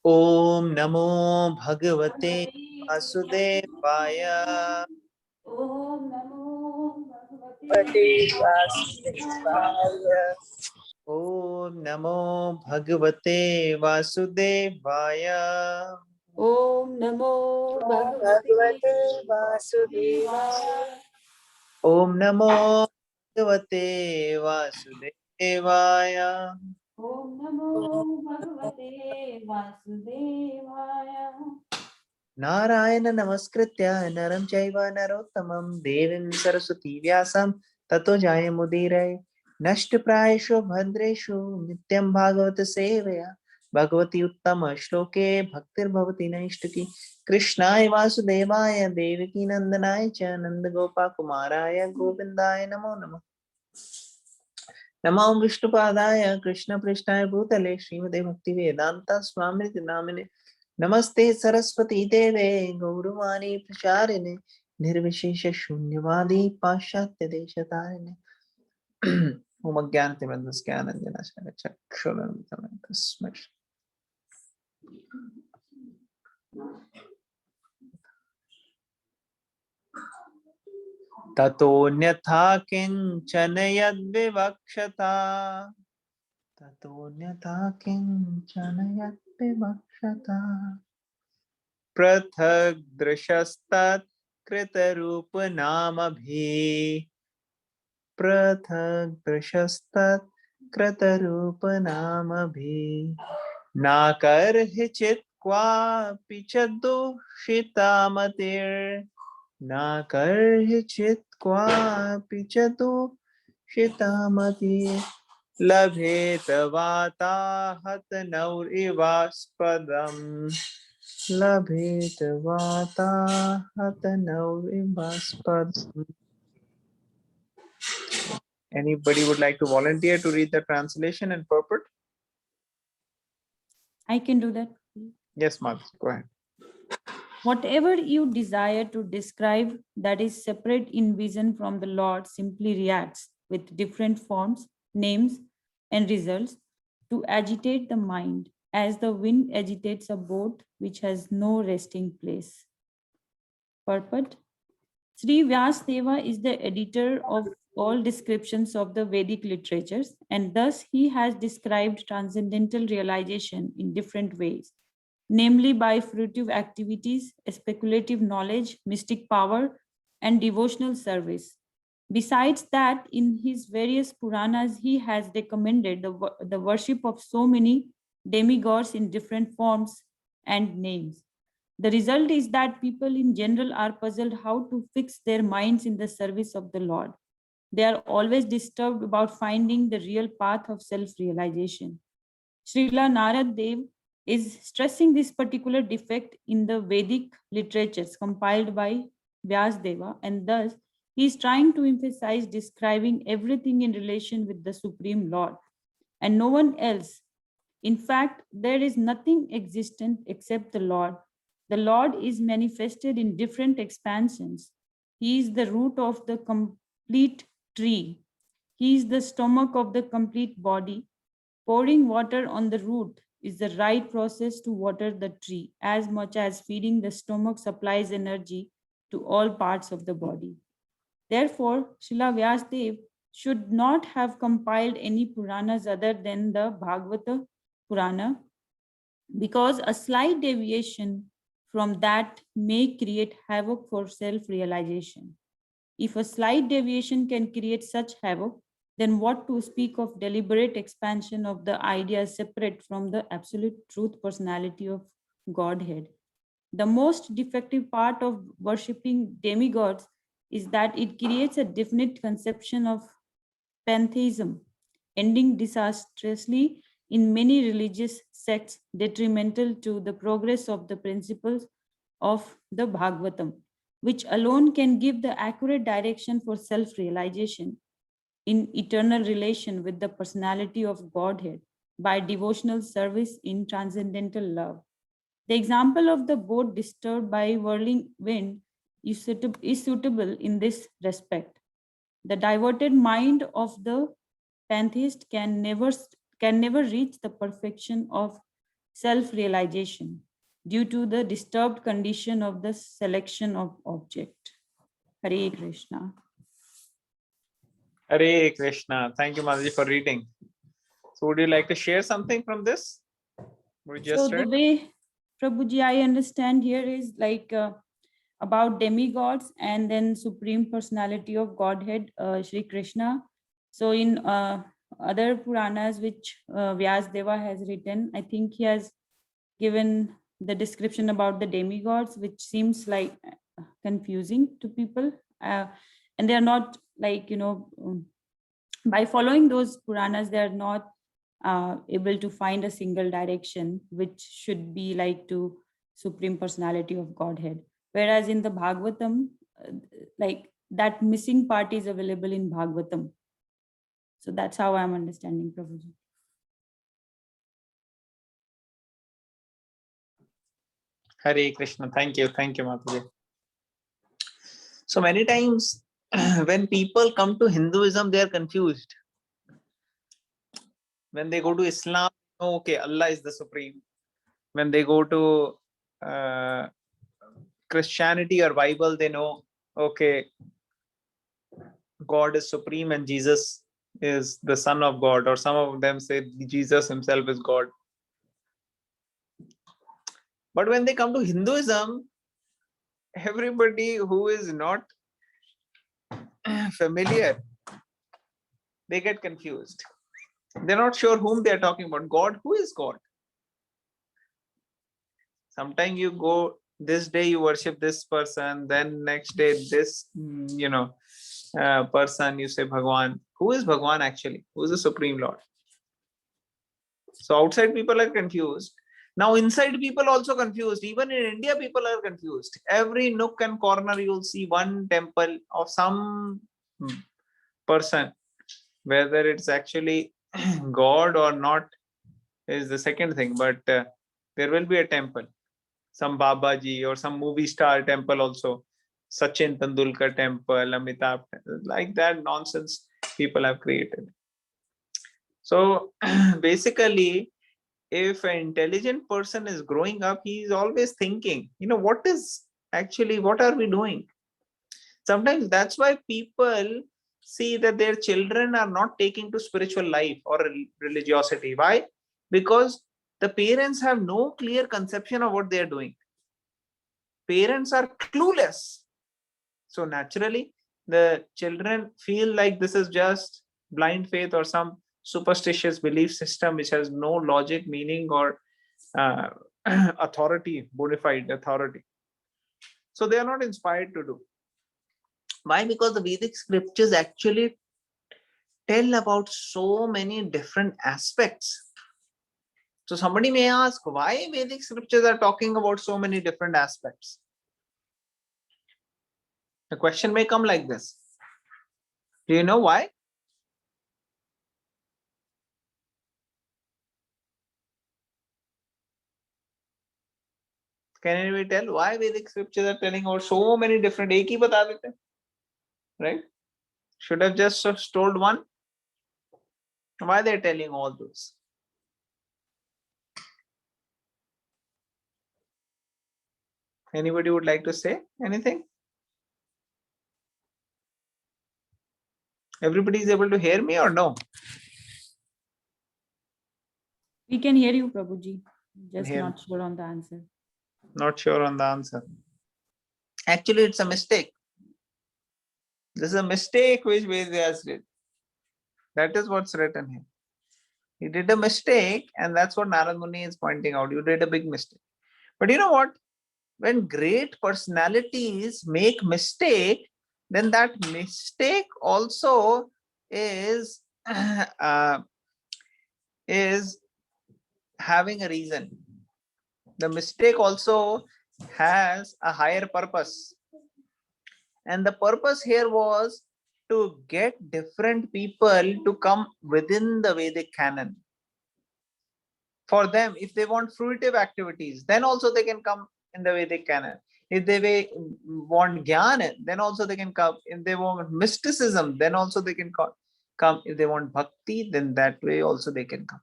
ओम नमो भगवते वासुदेवाय। ओम नमो भगवते भगवते वासुदेवाय। ओम नमो भगवते वासुदेवाय। ओम नमो भगवते वासुदेवाय। वासुदेवाय। ओम नमो भगवते वासुदेवाय। ओम नमो भगवते वासुदेवाय। नारायण नमस्कृत्य नरं चैव नरोत्तमं देवीं सरस्वती व्यासं ततो जयमुदीरये। नष्टप्रायेषु भद्रेषु नित्यं भागवत सेवया भगवती उत्तम श्लोके भक्तिर्भवति नैष्टिकी। कृष्णाय वासुदेवाय देवकी नंदनाय च नंदगोपाकुमाराय गोविन्दाय नमो नमः। नमो विष्णुपादाय कृष्णपृष्ठाय भूतले श्रीमते भक्तिवेदान्त स्वामिनिति नामिने। नमस्ते सरस्वती देवे गौरवाणी प्रचारिणे निर्विशेष शून्यवादी पाश्चात्य देशतारिणे। ओम अज्ञानतिमिरन्धस्य ज्ञानाञ्जनशलाकया चक्षुरुन्मिलितं येन तस्मै ततोऽन्यथा किञ्चन यद्विवक्षता। ततोऽन्यथा किञ्चन यद्विवक्षता। पृथक् दृशस्तत् कृतरूपनामभिः। पृथक् दृशस्तत् कृतरूपनामभिः। नाकर्हिचित् क्वापि च दूषितामतिर्। नाकर्हिचित् क्वापि च दूषितामतिर्। लभेत वाताहतनौरिवास्पदम्। लभेत वाताहतनौरिवास्पदम्. Anybody would like to volunteer to read the translation and purport? I can do that. Yes, Madhu, go ahead. Whatever you desire to describe that is separate in vision from the Lord simply reacts with different forms, names, and results to agitate the mind as the wind agitates a boat which has no resting place. Purport. Sri Vyasdeva is the editor of all descriptions of the Vedic literatures, and thus he has described transcendental realization in different ways, namely by fruitive activities, speculative knowledge, mystic power, and devotional service. Besides that, in his various Puranas, he has recommended the worship of so many demigods in different forms and names. The result is that people in general are puzzled how to fix their minds in the service of the Lord. They are always disturbed about finding the real path of self realization. Srila Narad Dev is stressing this particular defect in the Vedic literatures compiled by Vyasdeva, and thus he is trying to emphasize describing everything in relation with the Supreme Lord and no one else. In fact, there is nothing existent except the Lord. The Lord is manifested in different expansions. He is the root of the complete tree. He is the stomach of the complete body. Pouring water on the root is the right process to water the tree, as much as feeding the stomach supplies energy to all parts of the body. Therefore, Srila Vyasdev should not have compiled any Puranas other than the Bhagavata Purana, because a slight deviation from that may create havoc for self realization. If a slight deviation can create such havoc, then what to speak of deliberate expansion of the idea separate from the absolute truth personality of Godhead? The most defective part of worshipping demigods is that it creates a definite conception of pantheism, ending disastrously in many religious sects, detrimental to the progress of the principles of the Bhagavatam, which alone can give the accurate direction for self realization in eternal relation with the personality of Godhead by devotional service in transcendental love. The example of the boat disturbed by whirling wind is suitable in this respect. The diverted mind of the pantheist can never reach the perfection of self-realization due to the disturbed condition of the selection of object. Hare Krishna. Hare Krishna. Thank you, Mataji, for reading. So would you like to share something from this? We just So the read? way, Prabhuji, I understand here is like about demigods and then Supreme Personality of Godhead, Shri Krishna. So in other Puranas which Vyasdeva has written, I think he has given the description about the demigods, which seems like confusing to people. And they are not like, by following those Puranas, they are not able to find a single direction, which should be like to Supreme Personality of Godhead. Whereas in the Bhagavatam, like that missing part is available in Bhagavatam. So that's how I'm understanding, Prabhuji. Hare Krishna. Thank you. Thank you, Mataji. So many times when people come to Hinduism, they are confused. When they go to Islam, okay, Allah is the supreme. When they go to Christianity or Bible, they know, okay, God is supreme and Jesus is the son of God, or some of them say Jesus himself is God. But when they come to Hinduism, everybody who is not familiar, they get confused. They're not sure whom they're talking about. God, who is God? Sometimes you go, this day you worship this person, then next day this, person, you say Bhagwan. Who is Bhagwan actually? Who is the Supreme Lord? So outside people are confused. Now inside people also confused. Even in India, people are confused. Every nook and corner, you'll see one temple of some person. Whether it's actually God or not is the second thing. But there will be a temple. Some Babaji or some movie star temple also. Sachin Tendulkar temple, Amitabh, like that nonsense people have created. So basically, if an intelligent person is growing up, he is always thinking, what are we doing? Sometimes that's why people see that their children are not taking to spiritual life or religiosity. Why? Because the parents have no clear conception of what they are doing. Parents are clueless. So naturally, the children feel like this is just blind faith or some superstitious belief system which has no logic, meaning, or authority, bona fide authority. So they are not inspired to do. Why? Because the Vedic scriptures actually tell about so many different aspects. So somebody may ask, why Vedic scriptures are talking about so many different aspects? The question may come like this. Do you know why? Can anybody tell why Vedic scriptures are telling about so many different? Ek hi bata dete, right? Should have just told one. Why they're telling all those? Anybody would like to say anything? Everybody is able to hear me or no? We can hear you, Prabhuji. Just Hear not sure on the answer. Not sure on the answer. Actually, it's a mistake. This is a mistake which Vedas did. That is what's written here. He did a mistake, and that's what Narad Muni is pointing out. You did a big mistake. But you know what? When great personalities make mistake, then that mistake also is having a reason. The mistake also has a higher purpose. And the purpose here was to get different people to come within the Vedic canon. For them, if they want fruitive activities, then also they can come in the Vedic canon. If they want jnana, then also they can come. If they want mysticism, then also they can come. If they want bhakti, then that way also they can come.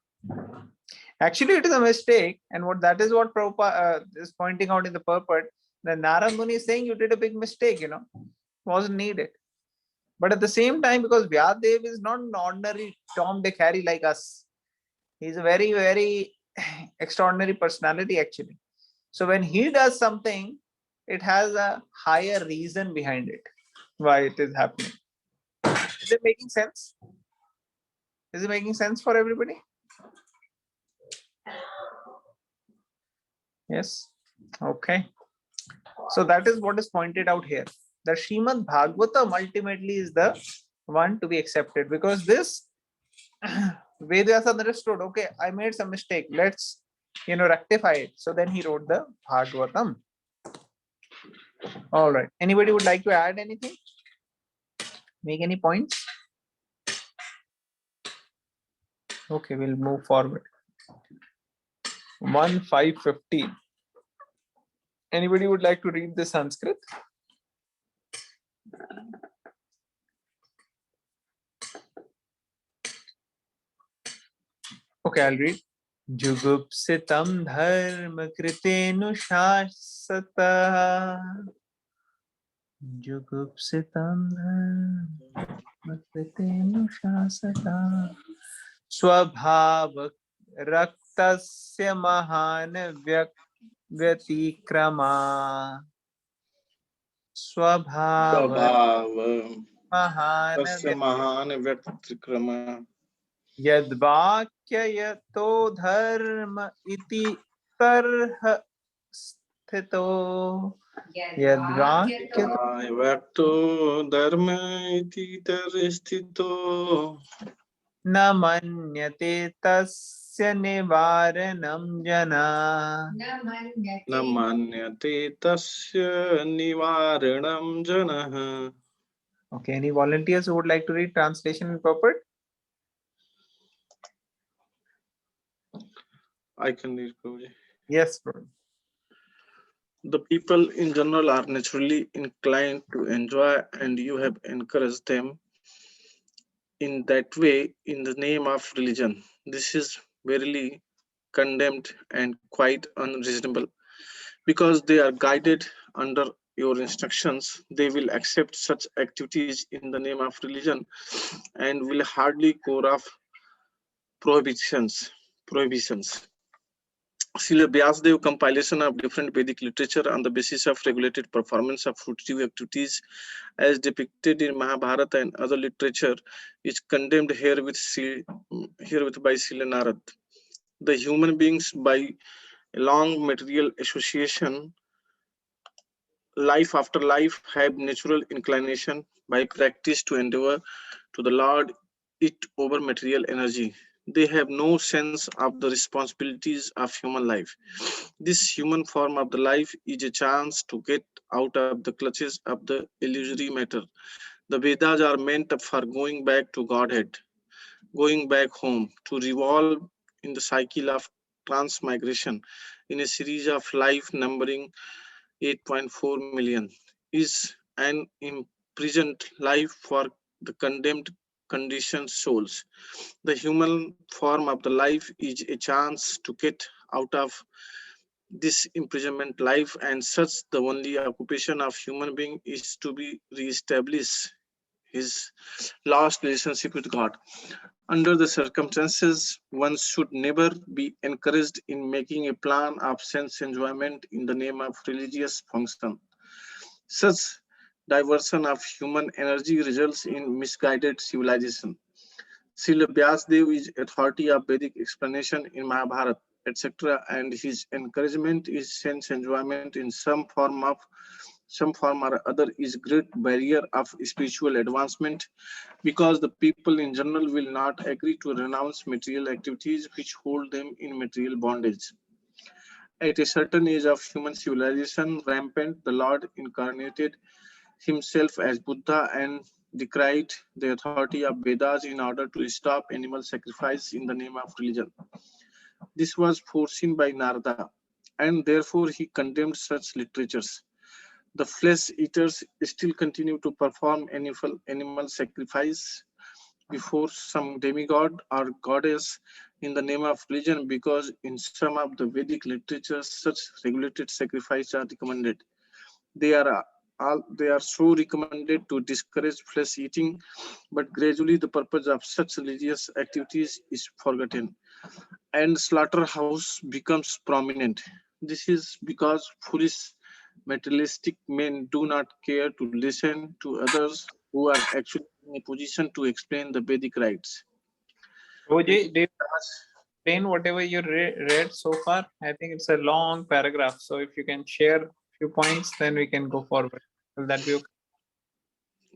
Actually, it is a mistake, and what that is what Prabhupada is pointing out in the purport. That Narad Muni is saying you did a big mistake, wasn't needed. But at the same time, because Vyadev is not an ordinary Tom, Dick, Harry like us, he's a very, very extraordinary personality actually. So when he does something, it has a higher reason behind it, why it is happening. Is it making sense? Is it making sense for everybody? Yes. Okay. So that is what is pointed out here. The Srimad Bhagavatam ultimately is the one to be accepted, because this Vedyasa understood, okay, I made some mistake. Let's rectify it. So then he wrote the Bhagavatam. All right. Anybody would like to add anything? Make any points? Okay, we'll move forward. 1.5.15. Anybody would like to read the Sanskrit? Okay, I'll read. Jugupsitam dharma kritenushasata. Jugupsitam dharma kritenushasata. Swabhav raktasya mahan vyatikrama. Swabhav mahan vyatikrama. यद्वाक्ययतो धर्म इति तरह स्थितो यद्वाक्यतो धर्म इति तरह स्थितो न मन्यते तस्य निवारणं जना न मन्यते तस्य निवारणं जनः. Okay, any volunteers who would like to read translation in purport? I can read. Yes, bro. The people in general are naturally inclined to enjoy, and you have encouraged them in that way in the name of religion. This is verily condemned and quite unreasonable. Because they are guided under your instructions, they will accept such activities in the name of religion and will hardly core off prohibitions. Srila Vyasdev compilation of different Vedic literature on the basis of regulated performance of fruitive activities as depicted in Mahabharata and other literature is condemned herewith by Srila Narad. The human beings, by a long material association, life after life, have natural inclination by practice to endeavor to the Lord it over material energy. They have no sense of the responsibilities of human life. This human form of the life is a chance to get out of the clutches of the illusory matter. The Vedas are meant for going back to Godhead, going back home, to revolve in the cycle of transmigration in a series of life numbering 8.4 million, is an imprisoned life for the condemned conditioned souls. The human form of the life is a chance to get out of this imprisonment life, and such the only occupation of human being is to be re-establish his lost relationship with God. Under the circumstances, one should never be encouraged in making a plan of sense enjoyment in the name of religious function. Such diversion of human energy results in misguided civilization. Srila Vyasdev is authority of Vedic explanation in Mahabharata, etc., and his encouragement is sense enjoyment in some form or other is great barrier of spiritual advancement, because the people in general will not agree to renounce material activities which hold them in material bondage. At a certain age of human civilization rampant, the Lord incarnated himself as Buddha and decried the authority of Vedas in order to stop animal sacrifice in the name of religion. This was foreseen by Narada, and therefore he condemned such literatures. The flesh eaters still continue to perform animal sacrifice before some demigod or goddess in the name of religion, because in some of the Vedic literature, such regulated sacrifices are recommended. They are they are so recommended to discourage flesh eating, but gradually the purpose of such religious activities is forgotten, and slaughterhouse becomes prominent. This is because foolish materialistic men do not care to listen to others who are actually in a position to explain the Vedic rites. Roji, do you explain whatever you read so far? I think it's a long paragraph. So if you can share a few points, then we can go forward. Will that be okay?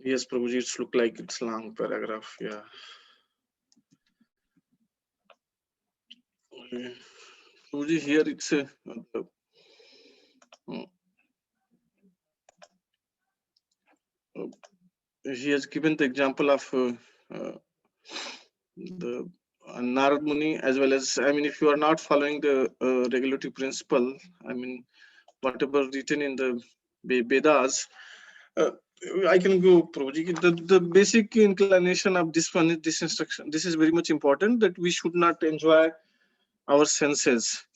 Yes, Prabhuji, it's look like it's long paragraph. Yeah. Okay. Prabhuji, here it's a he has given the example of the Narad Muni, as well as, I mean, if you are not following the regulatory principle, I mean, whatever written in the Vedas, I can go, Prabhuji. The basic inclination of this one is this instruction. This is very much important, that we should not enjoy our senses.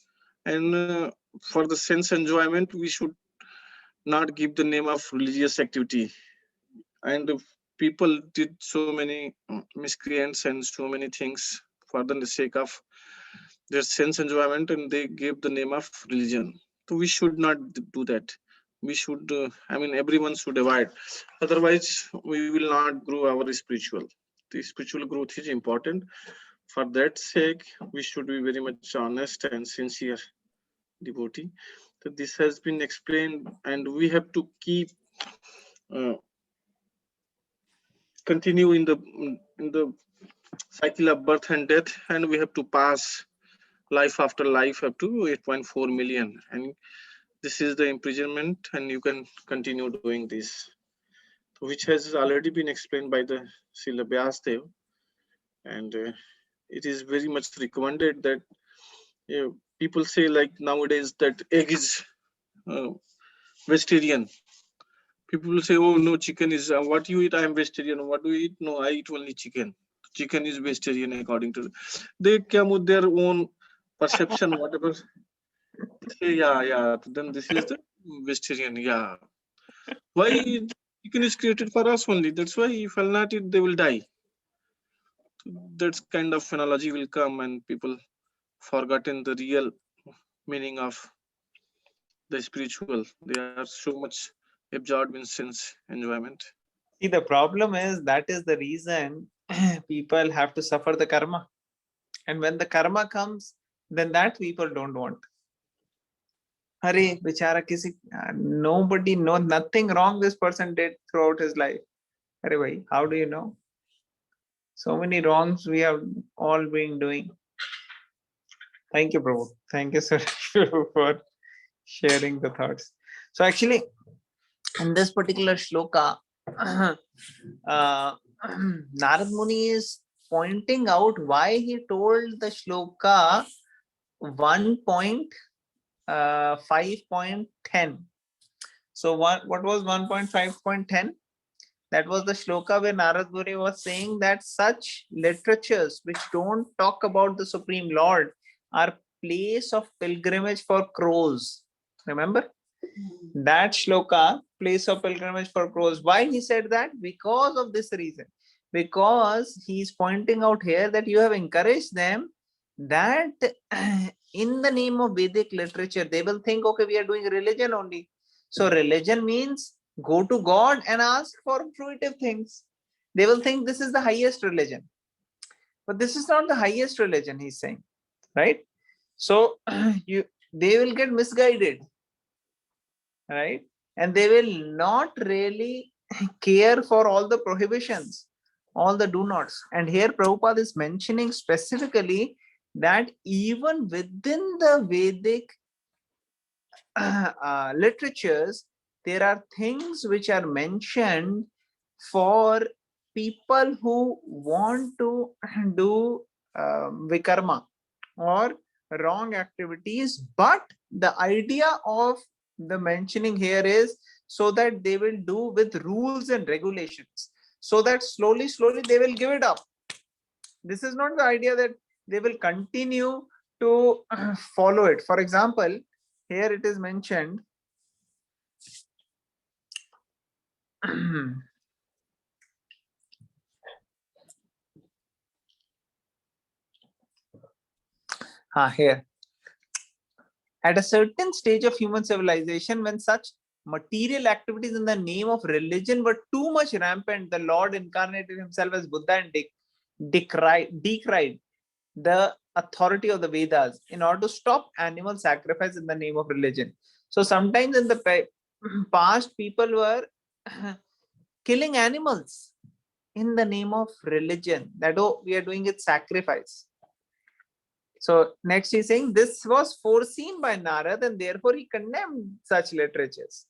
And for the sense enjoyment, we should not give the name of religious activity. And people did so many miscreants and so many things for the sake of their sense enjoyment, and they gave the name of religion. So we should not do that. We should, I mean, everyone should avoid. Otherwise, we will not grow our spiritual. The spiritual growth is important. For that sake, we should be very much honest and sincere devotee. So this has been explained, and we have to keep continue in the cycle of birth and death, and we have to pass life after life up to 8.4 million, and this is the imprisonment, and you can continue doing this, which has already been explained by the Srila Vyasdev. And it is very much recommended that people say, like nowadays, that egg is vegetarian. People will say, oh no, chicken is what you eat. I am vegetarian. What do you eat? No, I eat only chicken. Chicken is vegetarian according to they come with their own perception, whatever. Say, yeah. Then this is the vegetarian. Yeah. Why chicken is created for us only? That's why if I'll not eat, they will die. That kind of analogy will come, and people forgotten the real meaning of the spiritual. They are so much absorbed in sense enjoyment. See, the problem is that is the reason people have to suffer the karma. And when the karma comes, then that people don't want. Hare, bichara kisi, nobody know nothing wrong this person did throughout his life. Hare bhai, how do you know? So many wrongs we have all been doing. Thank you, Prabhu. Thank you, sir, for sharing the thoughts. So actually, in this particular shloka, Narad Muni is pointing out why he told the shloka 1.5.10. So what was 1.5.10? That was the shloka where Narad Muni was saying that such literatures which don't talk about the Supreme Lord are place of pilgrimage for crows. Remember? That shloka, place of pilgrimage for crows. Why he said that? Because of this reason. Because he's pointing out here that you have encouraged them that in the name of Vedic literature, they will think, okay, we are doing religion only. So religion means go to God and ask for fruitive things. They will think this is the highest religion. But this is not the highest religion, he's saying, right? So they will get misguided, right? And they will not really care for all the prohibitions, all the do nots. And here Prabhupada is mentioning specifically that even within the Vedic literatures, there are things which are mentioned for people who want to do vikarma or wrong activities, but the idea of the mentioning here is so that they will do with rules and regulations, so that slowly they will give it up. This is not the idea that they will continue to follow it. For example, here it is mentioned here. At a certain stage of human civilization, when such material activities in the name of religion were too much rampant, the Lord incarnated himself as Buddha and decried the authority of the Vedas in order to stop animal sacrifice in the name of religion. So sometimes in the past, people were killing animals in the name of religion, that oh, we are doing it sacrifice. So next he's saying this was foreseen by Narad and therefore he condemned such literatures.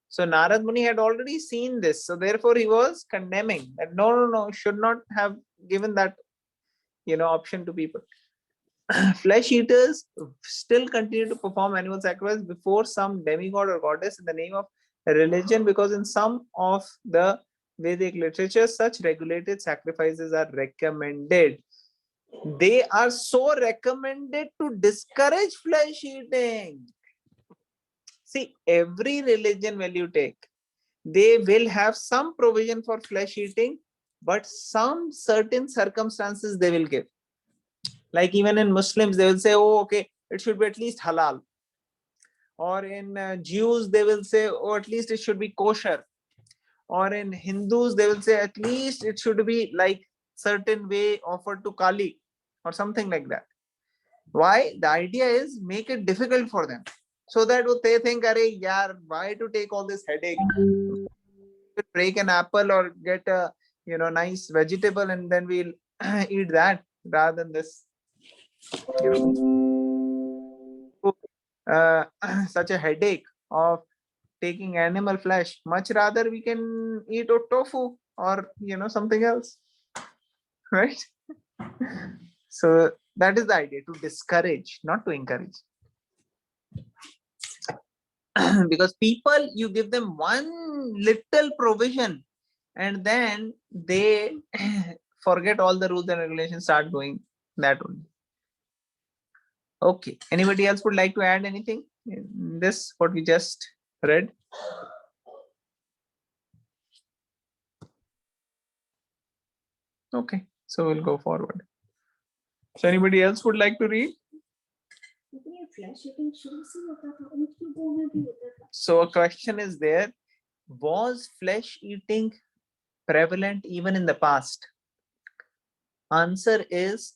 So Narad Muni had already seen this, so therefore he was condemning that no, should not have given that option to people. Flesh eaters still continue to perform animal sacrifice before some demigod or goddess in the name of religion, because in some of the Vedic literature such regulated sacrifices are recommended. They are so recommended to discourage flesh eating. See, every religion when you take, they will have some provision for flesh eating, but some certain circumstances they will give. Like even in Muslims, they will say, oh, okay, it should be at least halal. Or in Jews, they will say, oh, at least it should be kosher. Or in Hindus, they will say, at least it should be like certain way offered to Kali or something like that. Why? The idea is make it difficult for them, so that they think, "Arey, yaar, why to take all this headache? Break an apple or get a nice vegetable, and then we'll eat that rather than this." Such a headache of taking animal flesh. Much rather we can eat a tofu or something else, right? So that is the idea, to discourage, not to encourage. Because people, you give them one little provision and then they forget all the rules and regulations, start doing that only. Okay, anybody else would like to add anything in this, what we just read? Okay, so we'll go forward. So anybody else would like to read? So a question is there, was flesh eating prevalent even in the past? Answer is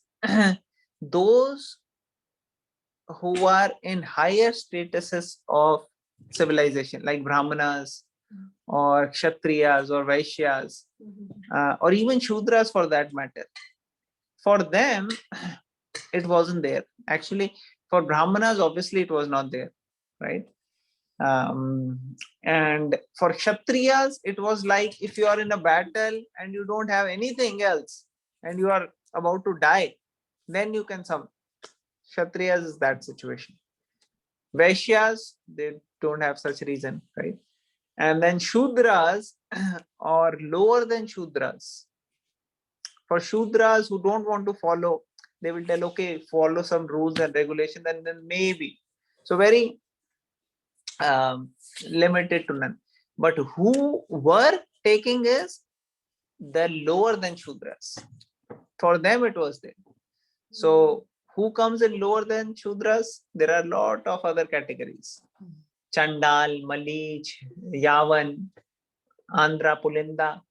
those who are in higher statuses of civilization, like Brahmanas or Kshatriyas or Vaishyas, or even Shudras for that matter. For them, it wasn't there. Actually, for Brahmanas, obviously it was not there, right? And for Kshatriyas, it was like if you are in a battle and you don't have anything else and you are about to die, then you can some. Kshatriyas is that situation. Vaishyas, they don't have such reason, right? And then Shudras or lower than Shudras. For Shudras who don't want to follow, they will tell, okay, follow some rules and regulations, and then maybe. So very limited to none. But who were taking is the lower than Shudras. For them it was there. So who comes in lower than Shudras? There are a lot of other categories. Chandal, Malich, Yavan, Andhra, Pulinda,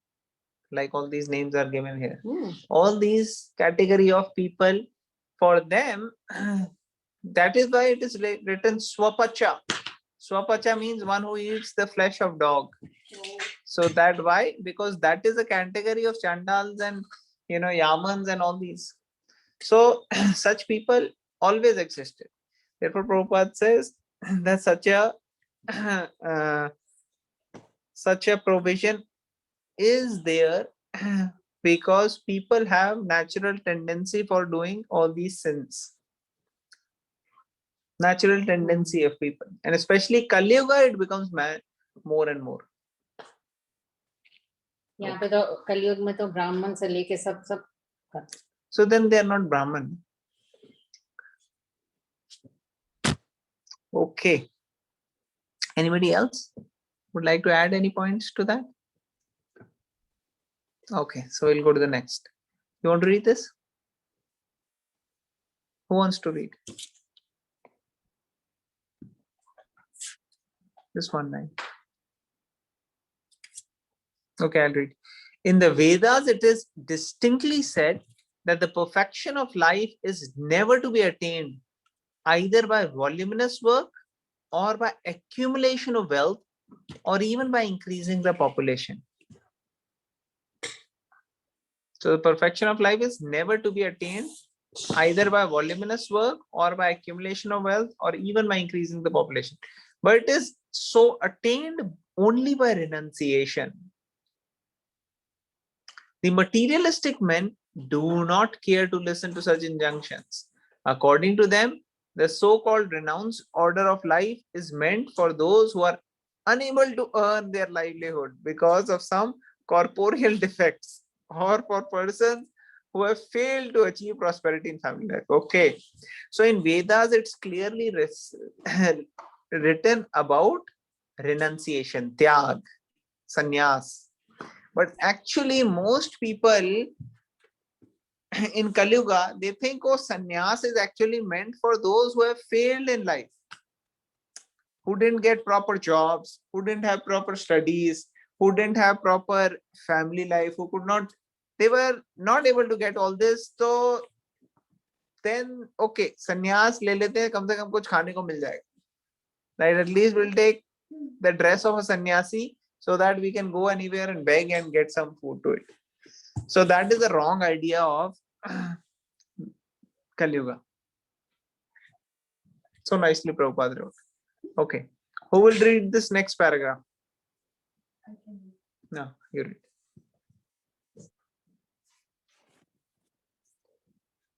like all these names are given here. All these category of people, for them, that is why it is written Swapacha. Swapacha means one who eats the flesh of dog. So that why? Because that is a category of Chandals and Yamans and all these. So such people always existed. Therefore, Prabhupada says that such a provision is there because people have natural tendency for doing all these sins. Natural tendency of people, and especially Kali Yuga, it becomes more and more. यहाँ पे तो कलयुग में तो ब्राह्मण से लेके सब So then they are not Brahman. Okay. Anybody else would like to add any points to that? Okay, so we'll go to the next. You want to read this? Who wants to read? This one line. Okay, I'll read. In the Vedas, it is distinctly said that the perfection of life is never to be attained either by voluminous work or by accumulation of wealth or even by increasing the population. So the perfection of life is never to be attained either by voluminous work or by accumulation of wealth or even by increasing the population. But it is so attained only by renunciation. The materialistic men do not care to listen to such injunctions. According to them, the so-called renounced order of life is meant for those who are unable to earn their livelihood because of some corporeal defects, or for persons who have failed to achieve prosperity in family life. Okay, so in Vedas, it's clearly written about renunciation, tyag, sannyas. But actually, most people in Kali Yuga, they think, oh, sannyas is actually meant for those who have failed in life, who didn't get proper jobs, who didn't have proper studies, who didn't have proper family life, who could not, they were not able to get all this. So then, okay, sannyas le lete hain, kam se kam kuch khane ko mil jayega. Right? At least we'll take the dress of a sannyasi so that we can go anywhere and beg and get some food to it. So that is the wrong idea of Kali Yuga. So nicely Prabhupada wrote. Okay. Who will read this next paragraph? No, you read.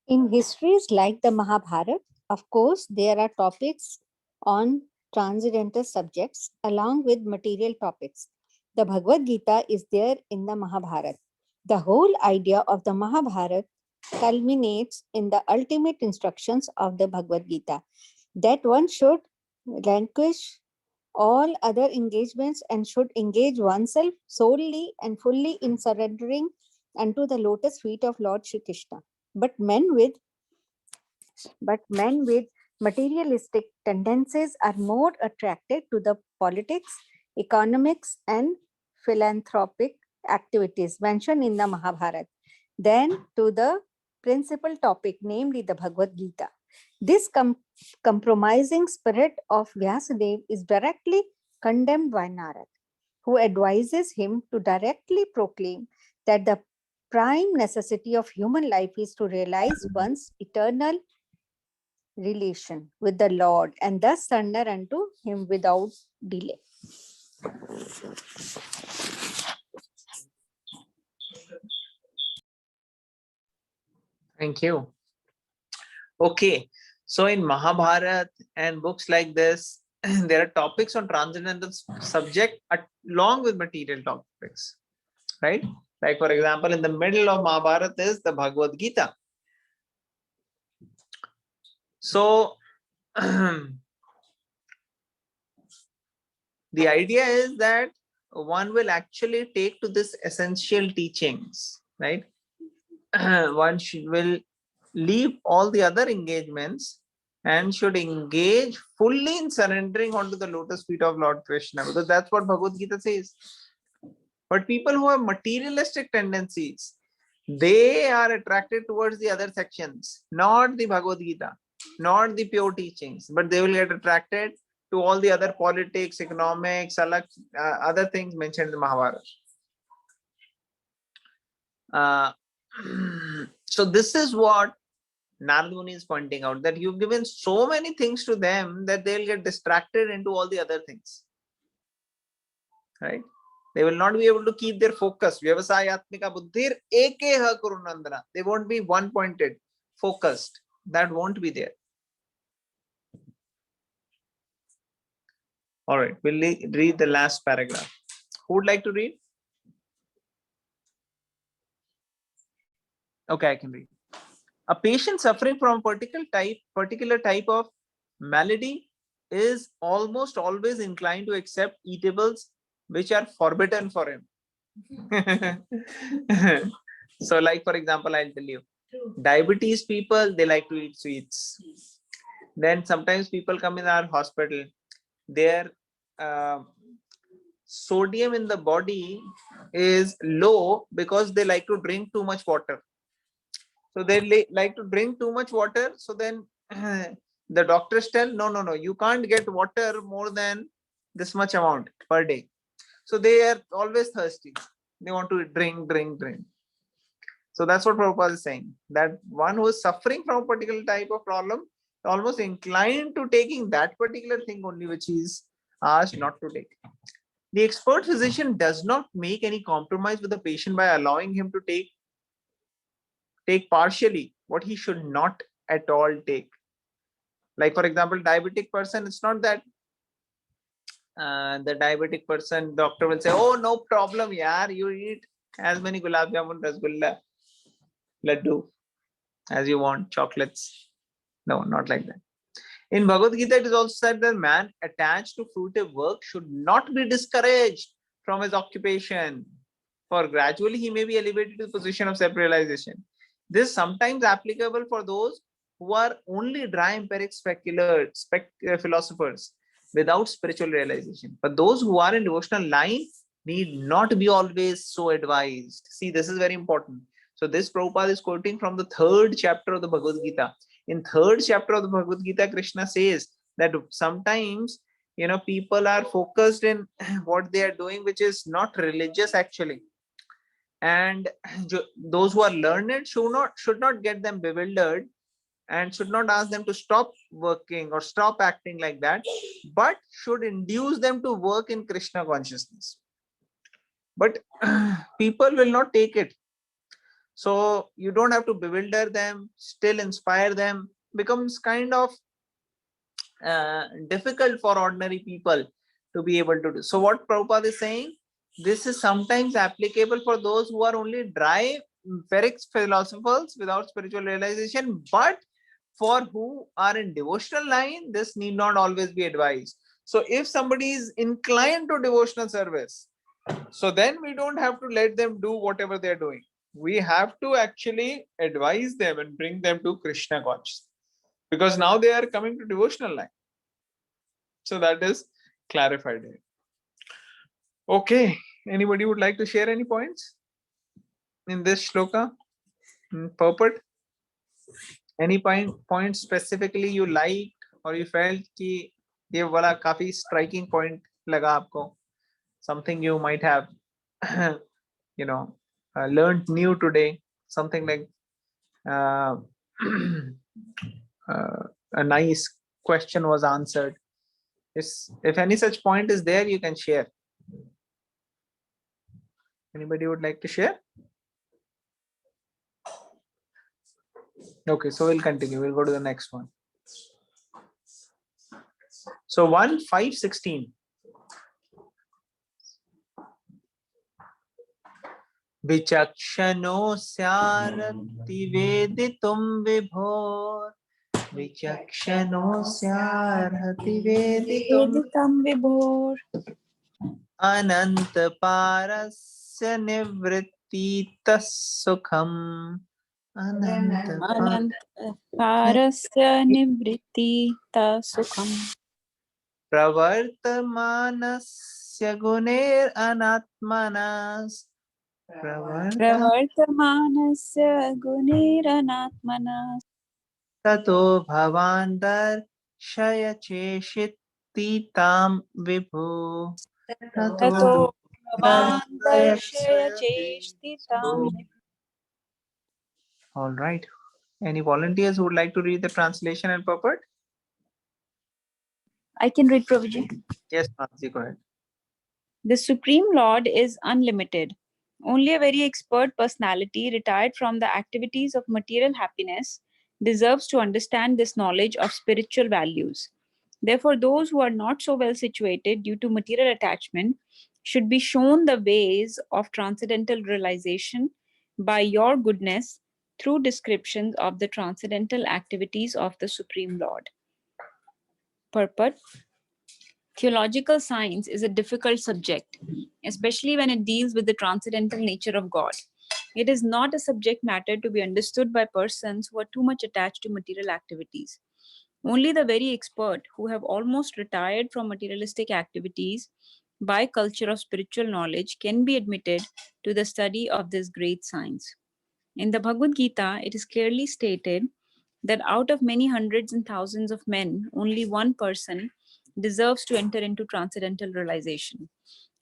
In histories like the Mahabharata, of course, there are topics on transcendental subjects along with material topics. The Bhagavad Gita is there in the Mahabharata. The whole idea of the Mahabharata culminates in the ultimate instructions of the Bhagavad Gita, that one should relinquish all other engagements and should engage oneself solely and fully in surrendering unto the lotus feet of Lord Shri Krishna. But men with materialistic tendencies are more attracted to the politics, economics, and philanthropic activities mentioned in the Mahabharata than to the principal topic, namely the Bhagavad Gita. This compromising spirit of Vyasadeva is directly condemned by Narad, who advises him to directly proclaim that the prime necessity of human life is to realize one's eternal relation with the Lord and thus surrender unto him without delay. Thank you. Okay, so in Mahabharata and books like this, there are topics on transcendental subject along with material topics, right? Like for example, in the middle of Mahabharata is the Bhagavad Gita. So the idea is that one will actually take to this essential teachings, right? One will leave all the other engagements and should engage fully in surrendering onto the lotus feet of Lord Krishna, because that's what Bhagavad Gita says. But people who have materialistic tendencies, they are attracted towards the other sections, not the Bhagavad Gita, not the pure teachings, but they will get attracted to all the other politics, economics, other things mentioned in the Mahabharata. So this is what Narad Muni is pointing out, that you've given so many things to them that they'll get distracted into all the other things, right? They will not be able to keep their focus. Vyavasayatmika buddhir ekeha kurunandana. They won't be one-pointed, focused. That won't be there. All right, we'll read the last paragraph. Who would like to read? Okay, I can read. A patient suffering from particular type of malady is almost always inclined to accept eatables which are forbidden for him. So, like for example, I'll tell you, diabetes people, they like to eat sweets. Then sometimes people come in our hospital, their sodium in the body is low because they like to drink too much water. So they like to drink too much water. So then the doctors tell, no, you can't get water more than this much amount per day. So they are always thirsty. They want to drink. So that's what Prabhupada is saying, that one who is suffering from a particular type of problem, almost inclined to taking that particular thing only which he is asked not to take. The expert physician does not make any compromise with the patient by allowing him to take partially what he should not at all take. Like for example, diabetic person, it's not that the diabetic person, doctor will say, oh, no problem, yaar, you eat as many gulab jamun, rasgulla, laddu as you want, chocolates. No, not like that. In Bhagavad Gita, it is also said that man attached to fruitive work should not be discouraged from his occupation, for gradually he may be elevated to the position of self-realization. This is sometimes applicable for those who are only dry empiric philosophers without spiritual realization. But those who are in devotional line need not be always so advised. See, this is very important. So this Prabhupada is quoting from the 3rd chapter of the Bhagavad Gita. In 3rd chapter of the Bhagavad Gita, Krishna says that sometimes, people are focused in what they are doing, which is not religious actually. And those who are learned should not get them bewildered and should not ask them to stop working or stop acting like that, but should induce them to work in Krishna consciousness. But people will not take it. So you don't have to bewilder them, still inspire them. Becomes kind of difficult for ordinary people to be able to do. So what Prabhupada is saying, this is sometimes applicable for those who are only dry empiric philosophers without spiritual realization, but for who are in devotional line, this need not always be advised. So if somebody is inclined to devotional service, so then we don't have to let them do whatever they're doing. We have to actually advise them and bring them to Krishna consciousness, because now they are coming to devotional line. So that is clarified here. Okay, anybody would like to share any points in this shloka? Purport? Any point specifically you liked or you felt कि ये वाला काफी striking point लगा आपको? Something you might have learned new today, something like a nice question was answered. If any such point is there, you can share. Anybody would like to share? Okay, so we'll continue. We'll go to the next one. So 1.5.16. Vichakshano syarati veditum vibhor. Vichakshano syarati veditum vibhor. Ananta parasya nivrittita sukham. Ananta parasya nivrittita sukham. Pravartamanasya guner anatmanas. Pravartamanasya guneranatmanas. Tato bhavan darshaya cheshiti tam vibhu. Tato bhavan darshaya cheshti tam. All right. Any volunteers who would like to read the translation and purport? I can read, Prabhuji. Yes, Nancy, go ahead. The Supreme Lord is unlimited. Only a very expert personality retired from the activities of material happiness deserves to understand this knowledge of spiritual values. Therefore, those who are not so well situated due to material attachment should be shown the ways of transcendental realization by your goodness through descriptions of the transcendental activities of the Supreme Lord. Purport. Theological science is a difficult subject, especially when it deals with the transcendental nature of God. It is not a subject matter to be understood by persons who are too much attached to material activities. Only the very expert who have almost retired from materialistic activities by culture of spiritual knowledge can be admitted to the study of this great science. In the Bhagavad Gita, it is clearly stated that out of many hundreds and thousands of men, only one person deserves to enter into transcendental realization.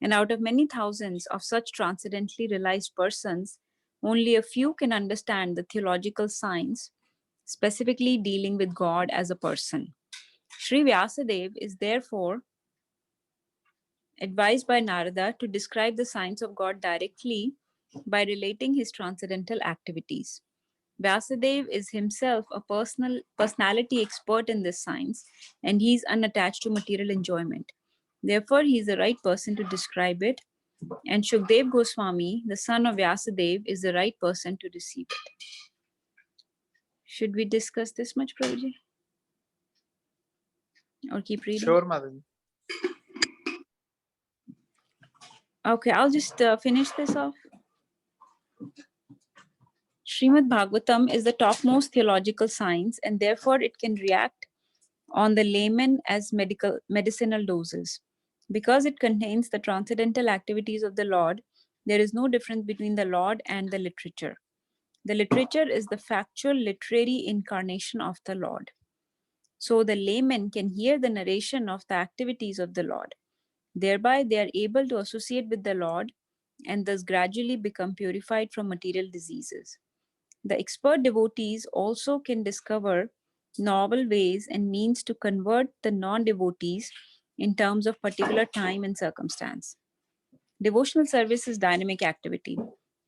And out of many thousands of such transcendently realized persons, only a few can understand the theological science, specifically dealing with God as a person. Sri Vyasadeva is therefore advised by Narada to describe the science of God directly by relating his transcendental activities. Vyasadeva is himself a personality expert in this science, and he is unattached to material enjoyment. Therefore, he is the right person to describe it, and Shukdev Goswami, the son of Vyasadeva, is the right person to receive it. Should we discuss this much, Prabhuji? Or keep reading? Sure, Madhavi. Okay, I'll just finish this off. Srimad Bhagavatam is the topmost theological science, and therefore it can react on the layman as medicinal doses. Because it contains the transcendental activities of the Lord, there is no difference between the Lord and the literature. The literature is the factual literary incarnation of the Lord. So the layman can hear the narration of the activities of the Lord. Thereby, they are able to associate with the Lord and thus gradually become purified from material diseases. The expert devotees also can discover novel ways and means to convert the non-devotees in terms of particular time and circumstance. Devotional service is dynamic activity,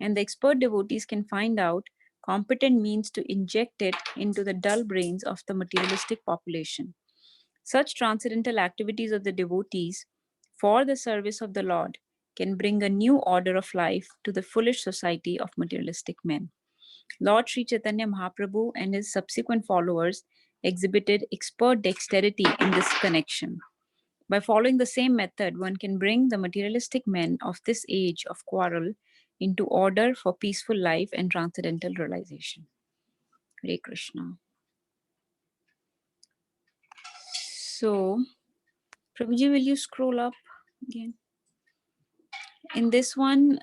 and the expert devotees can find out competent means to inject it into the dull brains of the materialistic population. Such transcendental activities of the devotees for the service of the Lord can bring a new order of life to the foolish society of materialistic men. Lord Sri Chaitanya Mahaprabhu and his subsequent followers exhibited expert dexterity in this connection. By following the same method, one can bring the materialistic men of this age of quarrel into order for peaceful life and transcendental realization. Hare Krishna. So, Prabhuji, will you scroll up again? In this one,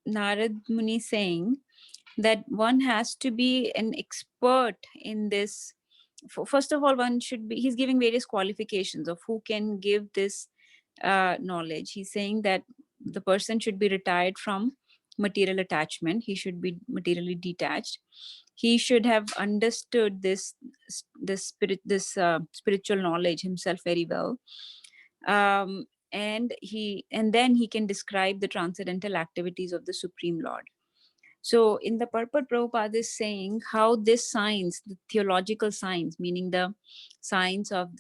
Narad Muni saying that one has to be an expert in this. First of all, one should be, he's giving various qualifications of who can give this knowledge. He's saying that the person should be retired from material attachment. He should be materially detached. He should have understood this spiritual knowledge himself very well. And then he can describe the transcendental activities of the Supreme Lord. So in the purport, Prabhupada is saying how this science, the theological science, meaning the science of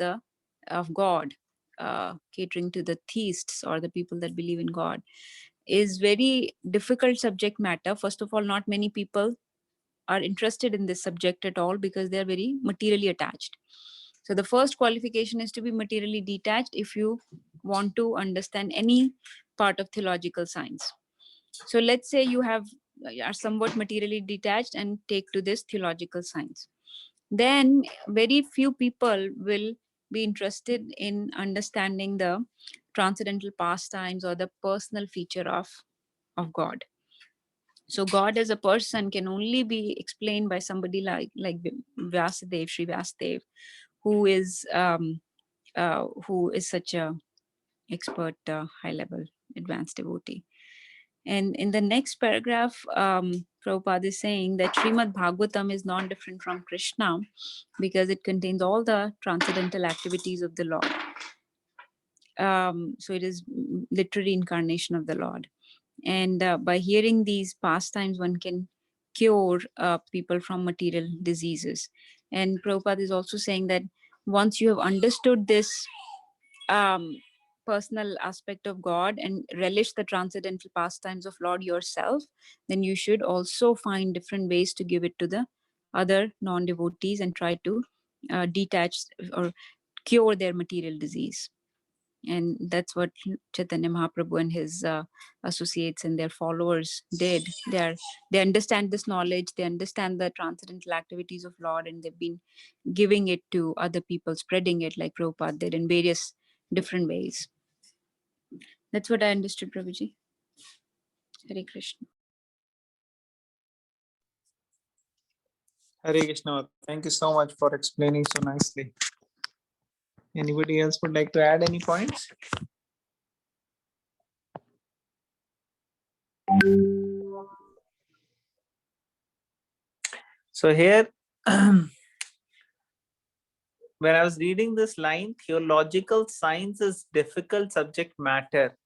God, catering to the theists or the people that believe in God, is very difficult subject matter. First of all, not many people are interested in this subject at all because they're very materially attached. So the first qualification is to be materially detached if you want to understand any part of theological science. So let's say you are somewhat materially detached and take to this theological science. Then very few people will be interested in understanding the transcendental pastimes or the personal feature of God. So God as a person can only be explained by somebody like Vyasadeva, Sri Vyasadeva, who is such a expert, high-level, advanced devotee. And in the next paragraph, Prabhupada is saying that Srimad Bhagavatam is not different from Krishna because it contains all the transcendental activities of the Lord. So it is literary incarnation of the Lord. And by hearing these pastimes, one can cure people from material diseases. And Prabhupada is also saying that once you have understood this personal aspect of God and relish the transcendental pastimes of Lord yourself, then you should also find different ways to give it to the other non-devotees and try to detach or cure their material disease. And that's what Chaitanya Mahaprabhu and his associates and their followers did. They understand this knowledge, they understand the transcendental activities of Lord, and they've been giving it to other people, spreading it like Prabhupada did in various different ways. That's what I understood, Prabhuji. Hare Krishna. Hare Krishna. Thank you so much for explaining so nicely. Anybody else would like to add any points? So here, when I was reading this line, theological science is difficult subject matter,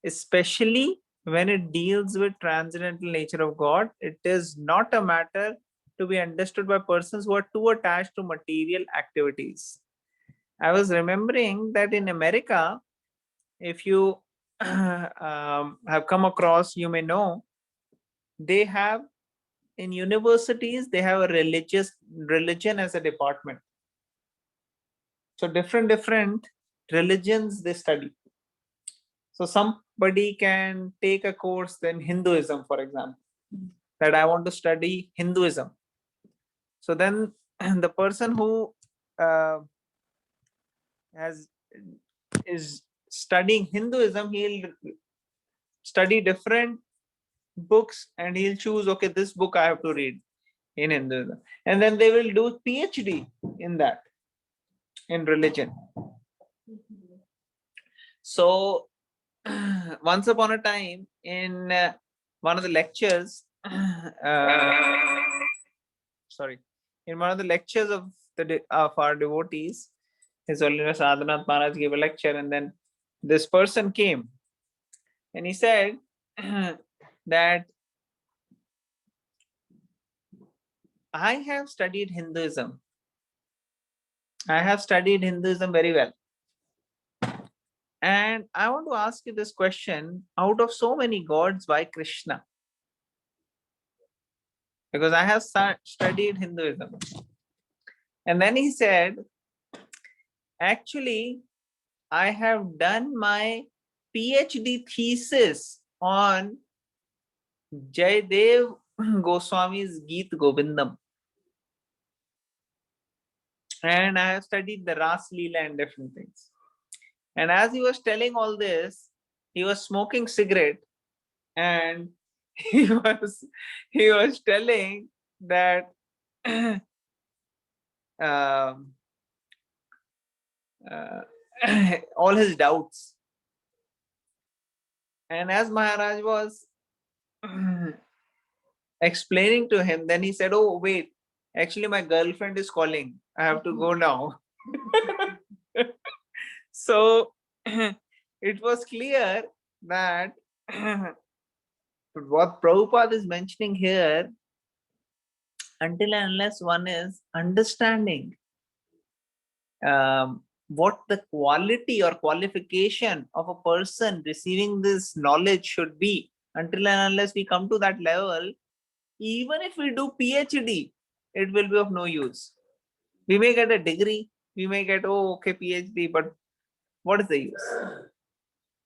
especially when it deals with transcendental nature of God. It is not a matter to be understood by persons who are too attached to material activities. I was remembering that in America, if you have come across, you may know, they have in universities, they have a religion as a department. So different religions they study. So somebody can take a course in Hinduism, for example, that I want to study Hinduism. So then the person who is studying Hinduism, he'll study different books and he'll choose, okay, this book I have to read in Hinduism. And then they will do PhD in that, in religion. So once upon a time in one of the lectures, in one of the lectures of our devotees, His Holiness Adhanath Maharaj gave a lecture, and then this person came and he said that I have studied Hinduism. I have studied Hinduism very well. And I want to ask you this question: out of so many gods, why Krishna? Because I have studied Hinduism. And then he said, actually, I have done my PhD thesis on Jayadev Goswami's Geet Govindam. And I have studied the Ras Leela and different things. And as he was telling all this, he was smoking cigarette, and he was telling that all his doubts. And as Maharaj was explaining to him, then he said, oh, wait, actually my girlfriend is calling. I have to go now. So it was clear that what Prabhupada is mentioning here, until and unless one is understanding what the quality or qualification of a person receiving this knowledge should be, until and unless we come to that level, even if we do PhD, it will be of no use. We may get a degree, we may get, oh, okay, PhD, but what is the use?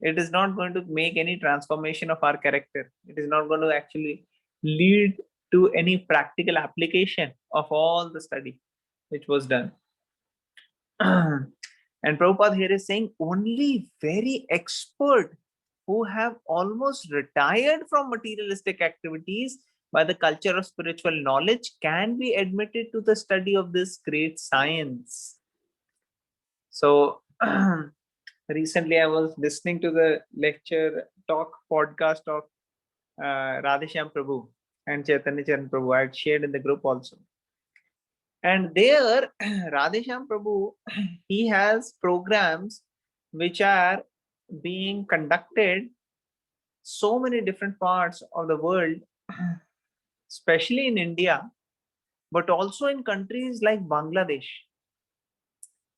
It is not going to make any transformation of our character. It is not going to actually lead to any practical application of all the study which was done. And Prabhupada here is saying only very expert who have almost retired from materialistic activities by the culture of spiritual knowledge can be admitted to the study of this great science. So recently I was listening to the lecture talk podcast of Radheshyam Prabhu and Chaitanya Charan Prabhu. I had shared in the group also. And there, Radheshyam Prabhu, he has programs which are being conducted so many different parts of the world, especially in India, but also in countries like Bangladesh.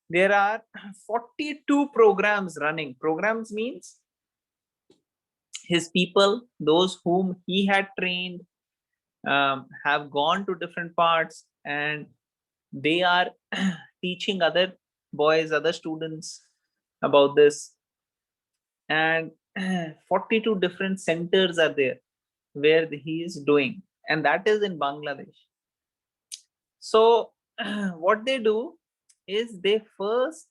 There are 42 programs running. Programs means his people, those whom he had trained, have gone to different parts, and they are teaching other boys, other students about this. And 42 different centers are there where he is doing, and that is in Bangladesh. So what they do is they first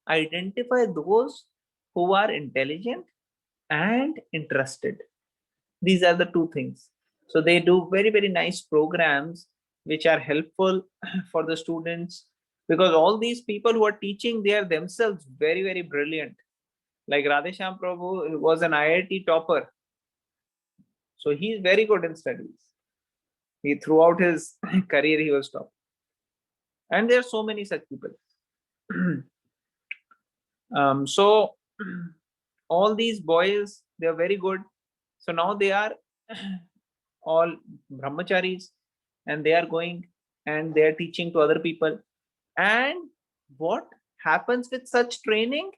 identify those who are intelligent and interested. These are the two things. So they do very, very nice programs which are helpful for the students, because all these people who are teaching, they are themselves very, very brilliant. Like Radheshyam Prabhu was an IIT topper. So he is very good in studies. He, throughout his career, he was top. And there are so many such people. So all these boys, they are very good. So now they are all brahmacharis, and they are going and they are teaching to other people. And what happens with such training?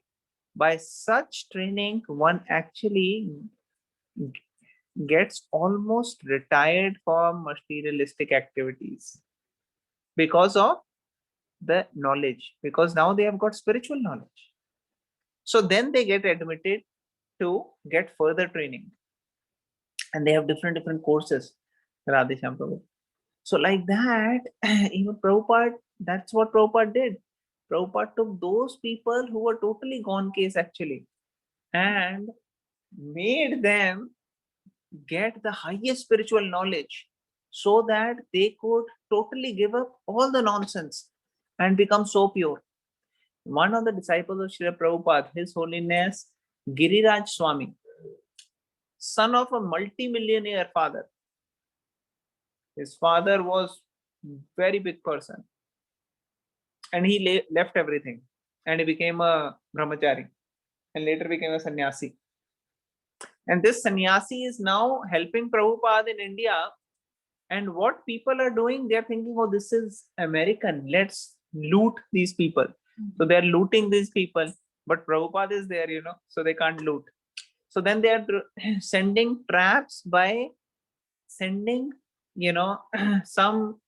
By such training, one actually gets almost retired from materialistic activities because of the knowledge, because now they have got spiritual knowledge. So then they get admitted to get further training, and they have different courses. Radheshyam Prabhu. So like that, even Prabhupada, that's what Prabhupada did. Prabhupada took those people who were totally gone case actually, and made them get the highest spiritual knowledge, so that they could totally give up all the nonsense and become so pure. One of the disciples of Srila Prabhupada, His Holiness Giriraj Swami, son of a multi-millionaire father. His father was very big person, and he left everything, and he became a brahmachari, and later became a sannyasi. And this sannyasi is now helping Prabhupada in India. And what people are doing, they are thinking, oh, this is American, let's loot these people. So they are looting these people, but Prabhupada is there, so they can't loot. So then they are sending traps by sending, some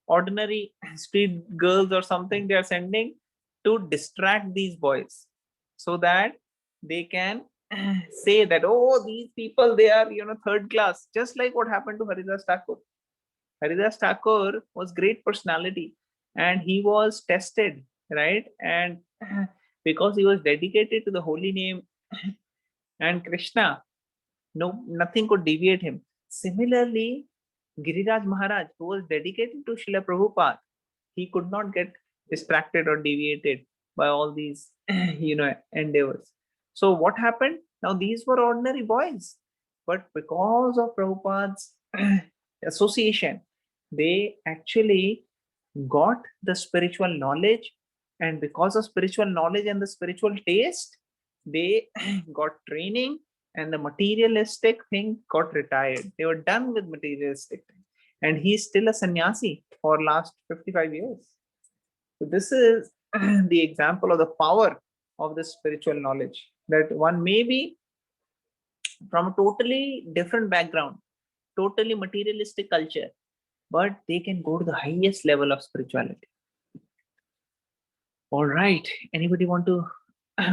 ordinary street girls or something, they are sending to distract these boys, so that they can say that, oh, these people, they are, third class, just like what happened to Haridas Thakur. Haridas Thakur was great personality, and he was tested, right? And because he was dedicated to the holy name and Krishna, nothing could deviate him. Similarly, Giriraj Maharaj, who was dedicated to Srila Prabhupada, he could not get distracted or deviated by all these, endeavors. So what happened? Now these were ordinary boys, but because of Prabhupada's association, they actually got the spiritual knowledge, and because of spiritual knowledge and the spiritual taste, they got training, and the materialistic thing got retired. They were done with materialistic thing, and he's still a sannyasi for last 55 years. So this is the example of the power of the spiritual knowledge, that one may be from a totally different background, totally materialistic culture, but they can go to the highest level of spirituality. All right, anybody want to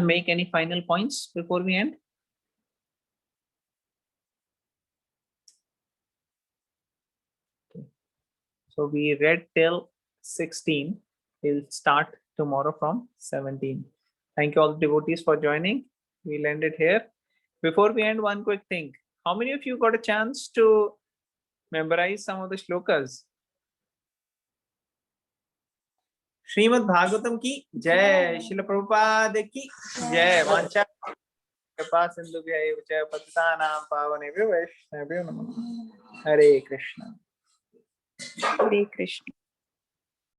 make any final points before we end? Okay. So we read till 16. We'll start tomorrow from 17. Thank you all the devotees for joining. We'll end it here. Before we end, one quick thing. How many of you got a chance to memorize some of the shlokas? Shrimad Bhagavatam की जय, श्रील प्रभुपाद की जय। वांछा कृपा सिंधुभ्यैव च पतितानां पावनेभ्यो वैष्णवेभ्यो नमः। हरे कृष्ण। Hare Krishna.